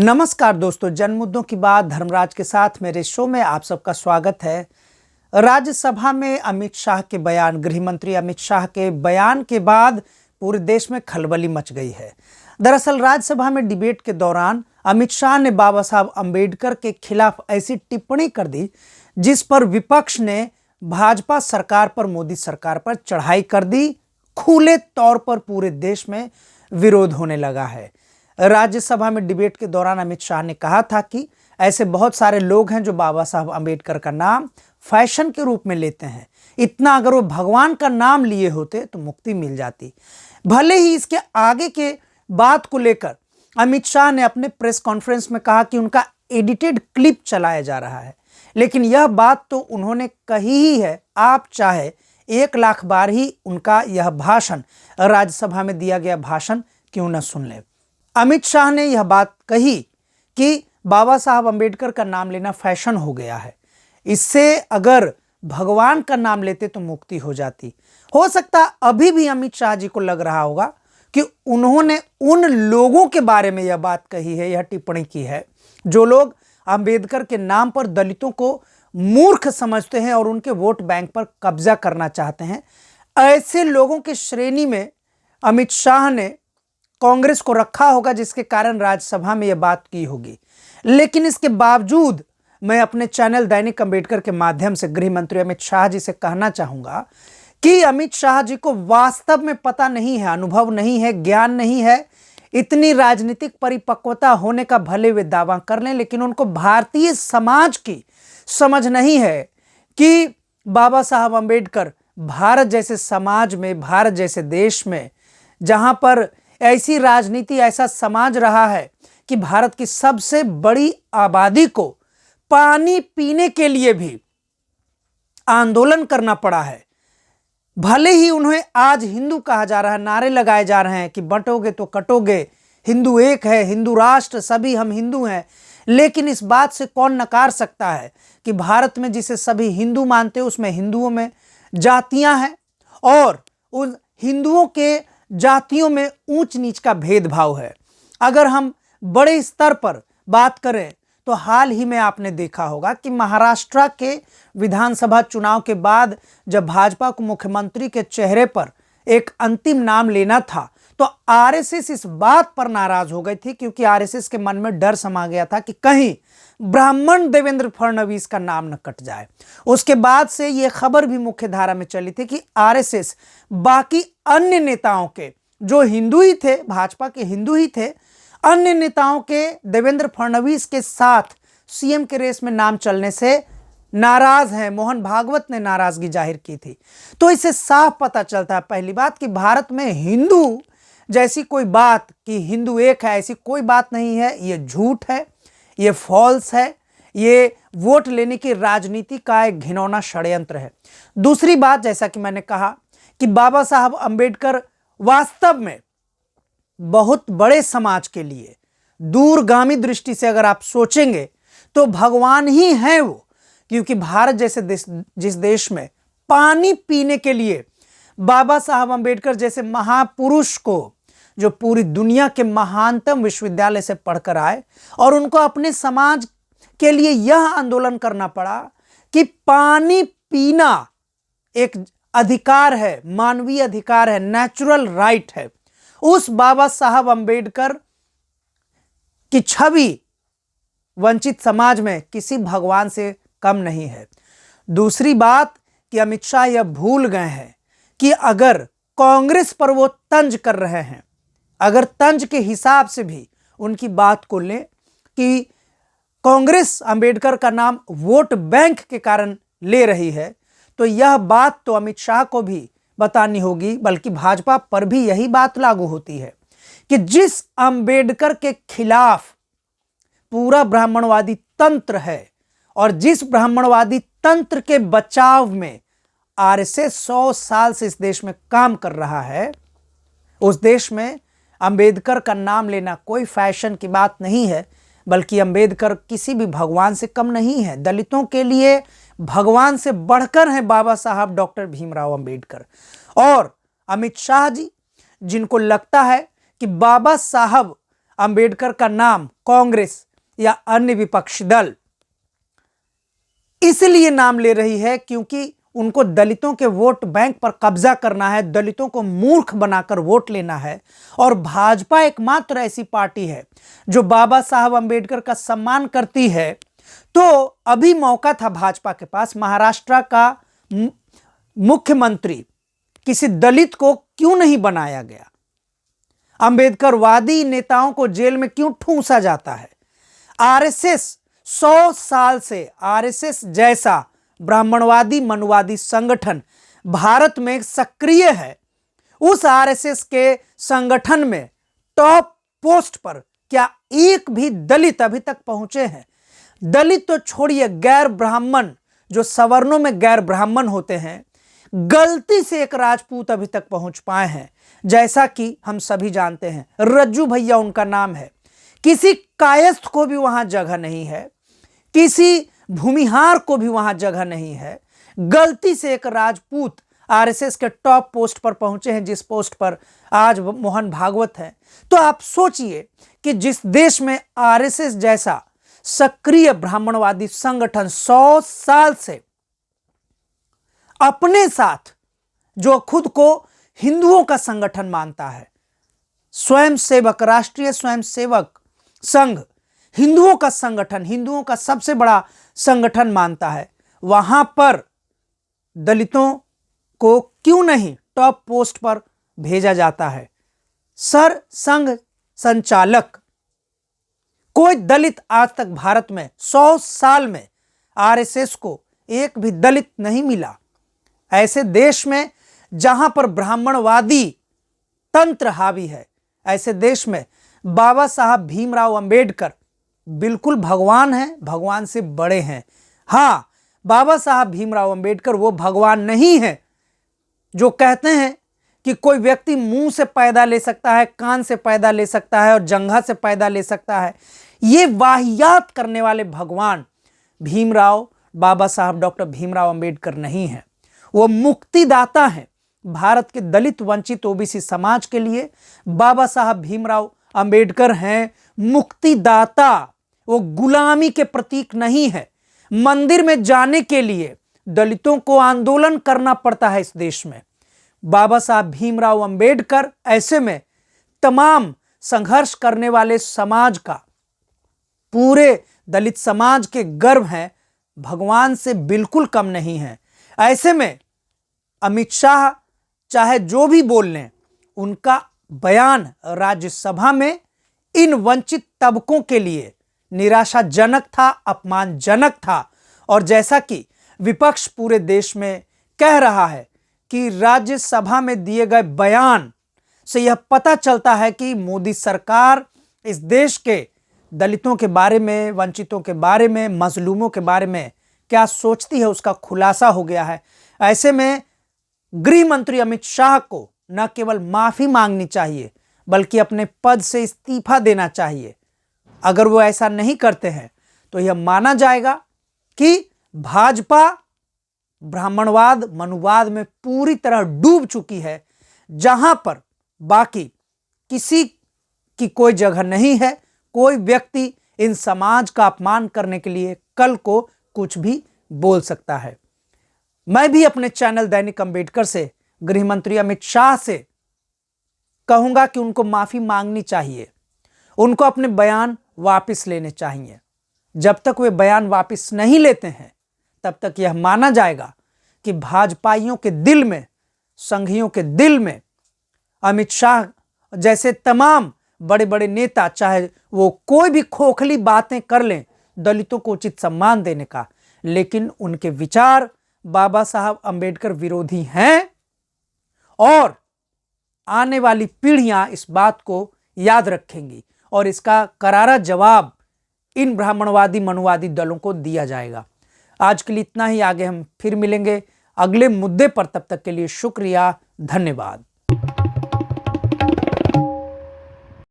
नमस्कार दोस्तों, जन मुद्दों की बात धर्मराज के साथ मेरे शो में आप सबका स्वागत है। राज्यसभा में अमित शाह के बयान, गृह मंत्री अमित शाह के बयान के बाद पूरे देश में खलबली मच गई है। दरअसल राज्यसभा में डिबेट के दौरान अमित शाह ने बाबा साहब अंबेडकर के खिलाफ ऐसी टिप्पणी कर दी जिस पर विपक्ष ने भाजपा सरकार पर, मोदी सरकार पर चढ़ाई कर दी। खुले तौर पर पूरे देश में विरोध होने लगा है। राज्यसभा में डिबेट के दौरान अमित शाह ने कहा था कि ऐसे बहुत सारे लोग हैं जो बाबा साहब अंबेडकर का नाम फैशन के रूप में लेते हैं। इतना अगर वो भगवान का नाम लिए होते तो मुक्ति मिल जाती। भले ही इसके आगे के बात को लेकर अमित शाह ने अपने प्रेस कॉन्फ्रेंस में कहा कि उनका एडिटेड क्लिप चलाया जा रहा है, लेकिन यह बात तो उन्होंने कही ही है। आप चाहे 1,00,000 बार ही उनका यह भाषण, राज्यसभा में दिया गया भाषण क्यों न सुन ले। अमित शाह ने यह बात कही कि बाबा साहब अंबेडकर का नाम लेना फैशन हो गया है। इससे अगर भगवान का नाम लेते तो मुक्ति हो जाती। हो सकता अभी भी अमित शाह जी को लग रहा होगा कि उन्होंने उन लोगों के बारे में यह बात कही है, यह टिप्पणी की है, जो लोग अंबेडकर के नाम पर दलितों को मूर्ख समझते हैं और उनके वोट बैंक पर कब्जा करना चाहते हैं। ऐसे लोगों की श्रेणी में अमित शाह ने कांग्रेस को रखा होगा, जिसके कारण राज्यसभा में यह बात की होगी। लेकिन इसके बावजूद मैं अपने चैनल दैनिक अंबेडकर के माध्यम से गृह मंत्री अमित शाह जी से कहना चाहूंगा कि अमित शाह जी को वास्तव में पता नहीं है, अनुभव नहीं है, ज्ञान नहीं है। इतनी राजनीतिक परिपक्वता होने का भले वे दावा कर लें, लेकिन उनको भारतीय समाज की समझ नहीं है कि बाबा साहब अंबेडकर भारत जैसे समाज में, भारत जैसे देश में, जहां पर ऐसी राजनीति, ऐसा समाज रहा है कि भारत की सबसे बड़ी आबादी को पानी पीने के लिए भी आंदोलन करना पड़ा है। भले ही उन्हें आज हिंदू कहा जा रहा है, नारे लगाए जा रहे हैं कि बंटोगे तो कटोगे, हिंदू एक है, हिंदू राष्ट्र, सभी हम हिंदू हैं, लेकिन इस बात से कौन नकार सकता है कि भारत में जिसे सभी हिंदू मानते हैं उसमें हिंदुओं में जातियां हैं और उन हिंदुओं के जातियों में ऊंच नीच का भेदभाव है। अगर हम बड़े स्तर पर बात करें तो हाल ही में आपने देखा होगा कि महाराष्ट्र के विधानसभा चुनाव के बाद जब भाजपा को मुख्यमंत्री के चेहरे पर एक अंतिम नाम लेना था तो आरएसएस इस बात पर नाराज हो गई थी, क्योंकि आरएसएस के मन में डर समा गया था कि कहीं ब्राह्मण देवेंद्र फडणवीस का नाम न कट जाए। उसके बाद से यह खबर भी मुख्य धारा में चली थी कि आरएसएस बाकी अन्य नेताओं के, जो हिंदू ही थे, भाजपा के हिंदू ही थे, अन्य नेताओं के देवेंद्र फडणवीस के साथ सीएम के रेस में नाम चलने से नाराज हैं। मोहन भागवत ने नाराजगी जाहिर की थी। तो इससे साफ पता चलता है, पहली बात, कि भारत में हिंदू जैसी कोई बात, कि हिंदू एक है, ऐसी कोई बात नहीं है। ये झूठ है, ये फॉल्स है, ये वोट लेने की राजनीति का एक घिनौना षड्यंत्र है। दूसरी बात, जैसा कि मैंने कहा कि बाबा साहब अंबेडकर वास्तव में बहुत बड़े समाज के लिए दूरगामी दृष्टि से अगर आप सोचेंगे तो भगवान ही हैं वो, क्योंकि भारत जैसे जिस देश में पानी पीने के लिए बाबा साहब अंबेडकर जैसे महापुरुष को, जो पूरी दुनिया के महानतम विश्वविद्यालय से पढ़कर आए और उनको अपने समाज के लिए यह आंदोलन करना पड़ा कि पानी पीना एक अधिकार है, मानवीय अधिकार है, नेचुरल राइट है, उस बाबा साहब अंबेडकर की छवि वंचित समाज में किसी भगवान से कम नहीं है। दूसरी बात कि अमित शाह यह भूल गए हैं कि अगर कांग्रेस पर वो तंज कर रहे हैं, अगर तंज के हिसाब से भी उनकी बात को लें कि कांग्रेस अंबेडकर का नाम वोट बैंक के कारण ले रही है, तो यह बात तो अमित शाह को भी बतानी होगी, बल्कि भाजपा पर भी यही बात लागू होती है कि जिस अंबेडकर के खिलाफ पूरा ब्राह्मणवादी तंत्र है और जिस ब्राह्मणवादी तंत्र के बचाव में आरएसएस 100 साल से इस देश में काम कर रहा है, उस देश में अंबेडकर का नाम लेना कोई फैशन की बात नहीं है, बल्कि अंबेडकर किसी भी भगवान से कम नहीं है। दलितों के लिए भगवान से बढ़कर हैं बाबा साहब डॉक्टर भीमराव अंबेडकर। और अमित शाह जी, जिनको लगता है कि बाबा साहब अंबेडकर का नाम कांग्रेस या अन्य विपक्षी दल इसलिए नाम ले रही है क्योंकि उनको दलितों के वोट बैंक पर कब्जा करना है, दलितों को मूर्ख बनाकर वोट लेना है। और भाजपा एकमात्र ऐसी पार्टी है जो बाबा साहब अंबेडकर का सम्मान करती है। तो अभी मौका था भाजपा के पास, महाराष्ट्र का मुख्यमंत्री किसी दलित को क्यों नहीं बनाया गया? अंबेडकरवादी नेताओं को जेल में क्यों ठूंसा जाता है? आरएसएस 100 साल से आरएसएस जैसा ब्राह्मणवादी मनुवादी संगठन भारत में सक्रिय है। उस आरएसएस के संगठन में टॉप पोस्ट पर क्या एक भी दलित अभी तक पहुंचे हैं? दलित तो छोड़िए, गैर ब्राह्मण, जो सवर्णों में गैर ब्राह्मण होते हैं, गलती से एक राजपूत अभी तक पहुंच पाए हैं। जैसा कि हम सभी जानते हैं, रज्जू भैया उनका नाम है। किसी कायस्थ को भी वहां जगह नहीं है, किसी भूमिहार को भी वहां जगह नहीं है। गलती से एक राजपूत आरएसएस के टॉप पोस्ट पर पहुंचे हैं, जिस पोस्ट पर आज मोहन भागवत है। तो आप सोचिए कि जिस देश में आरएसएस जैसा सक्रिय ब्राह्मणवादी संगठन 100 साल से अपने साथ, जो खुद को हिंदुओं का संगठन मानता है, स्वयंसेवक, राष्ट्रीय स्वयंसेवक संघ हिंदुओं का संगठन, हिंदुओं का सबसे बड़ा संगठन मानता है, वहां पर दलितों को क्यों नहीं टॉप पोस्ट पर भेजा जाता है? सर संघ संचालक कोई दलित आज तक भारत में 100 साल में आरएसएस को एक भी दलित नहीं मिला। ऐसे देश में जहां पर ब्राह्मणवादी तंत्र हावी है, ऐसे देश में बाबा साहब भीमराव अंबेडकर बिल्कुल भगवान हैं, भगवान से बड़े हैं। हां, बाबा साहब भीमराव अंबेडकर वो भगवान नहीं है जो कहते हैं कि कोई व्यक्ति मुंह से पैदा ले सकता है, कान से पैदा ले सकता है और जंघा से पैदा ले सकता है। ये वाहियात करने वाले भगवान भीमराव, बाबा साहब डॉक्टर भीमराव अंबेडकर नहीं है। वो मुक्तिदाता हैं भारत के दलित वंचित ओबीसी समाज के लिए। बाबा साहब भीमराव अंबेडकर हैं मुक्तिदाता, वो गुलामी के प्रतीक नहीं है। मंदिर में जाने के लिए दलितों को आंदोलन करना पड़ता है इस देश में। बाबा साहब भीमराव अंबेडकर ऐसे में तमाम संघर्ष करने वाले समाज का, पूरे दलित समाज के गर्व हैं, भगवान से बिल्कुल कम नहीं है। ऐसे में अमित शाह चाहे जो भी बोल लें, उनका बयान राज्यसभा में इन वंचित तबकों के लिए निराशाजनक था, अपमानजनक था। और जैसा कि विपक्ष पूरे देश में कह रहा है कि राज्यसभा में दिए गए बयान से यह पता चलता है कि मोदी सरकार इस देश के दलितों के बारे में, वंचितों के बारे में, मजलूमों के बारे में क्या सोचती है, उसका खुलासा हो गया है। ऐसे में गृह मंत्री अमित शाह को न केवल माफी मांगनी चाहिए बल्कि अपने पद से इस्तीफा देना चाहिए। अगर वो ऐसा नहीं करते हैं तो यह माना जाएगा कि भाजपा ब्राह्मणवाद मनुवाद में पूरी तरह डूब चुकी है, जहां पर बाकी किसी की कोई जगह नहीं है। कोई व्यक्ति इन समाज का अपमान करने के लिए कल को कुछ भी बोल सकता है। मैं भी अपने चैनल दैनिक अंबेडकर से गृह मंत्री अमित शाह से कहूंगा कि उनको माफी मांगनी चाहिए, उनको अपने बयान वापस लेने चाहिए। जब तक वे बयान वापस नहीं लेते हैं तब तक यह माना जाएगा कि भाजपाइयों के दिल में, संघियों के दिल में अमित शाह जैसे तमाम बड़े बड़े नेता, चाहे वो कोई भी खोखली बातें कर लें दलितों को उचित सम्मान देने का, लेकिन उनके विचार बाबा साहब अंबेडकर विरोधी हैं। और आने वाली पीढ़ियां इस बात को याद रखेंगी और इसका करारा जवाब इन ब्राह्मणवादी मनुवादी दलों को दिया जाएगा। आज के लिए इतना ही, आगे हम फिर मिलेंगे अगले मुद्दे पर। तब तक के लिए शुक्रिया, धन्यवाद।